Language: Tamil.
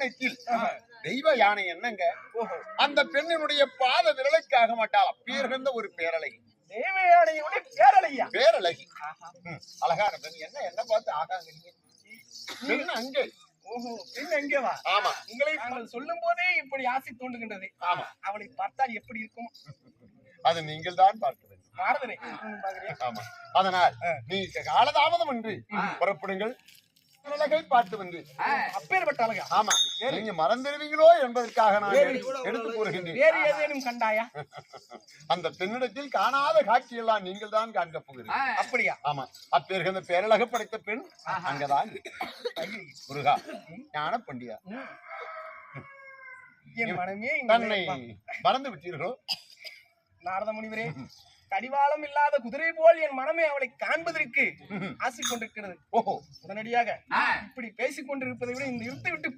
அரண்மனையில் தெய்வ யானை என்னங்க அந்த பெண்ணினுடைய பாத விரலுக்காக மாட்டாளா பேர்ந்த ஒரு பேரழகி தெய்வ யானையுடைய பேரழகியா பேரழகி அழகான பெண் என்ன என்ன பார்த்து ஆகாங்கிறீங்க பெண் அங்கே ஓஹோ பெண் எங்கே வா ஆமா உங்களை நாங்கள் சொல்லும் போதே இப்படி ஆசை தோன்றுகின்றது ஆமா அவளை பார்த்தால் எப்படி இருக்கும் அது நீங்கள் தான் பார்க்க வேண்டும் மாறுதனை ஆமா அதனால் நீ காலதாமதம் என்று புறப்படுங்கள் அழகை பார்த்து வந்து அப்பேற்பட்ட அழகா ஆமா நீங்க மறந்துடுவீங்களோ என்பதற்காக நான் எடுத்து கூறுகின்றேன் வேறு ஏதேனும் கண்டாயா அந்த பெண்ணிடத்தில் காணாத காட்சியெல்லாம் நீங்கள் தான் காண்க போகிறீர்கள் அப்படியா ஆமா அப்பேருகின்ற பேரழகு படைத்த பெண் அங்கதான் முருகா ஞான பண்டியா என் மனமே தன்னை மறந்து விட்டீர்களோ நாரத முனிவரே கடிவாளம் இல்லாத குதிரை போல் என் மனமே அவளை காண்பதற்கு ஆசை கொண்டிருக்கிறது ஓஹோ உடனடியாக இப்படி பேசிக் கொண்டிருப்பதை விட இந்த இருத்தை விட்டு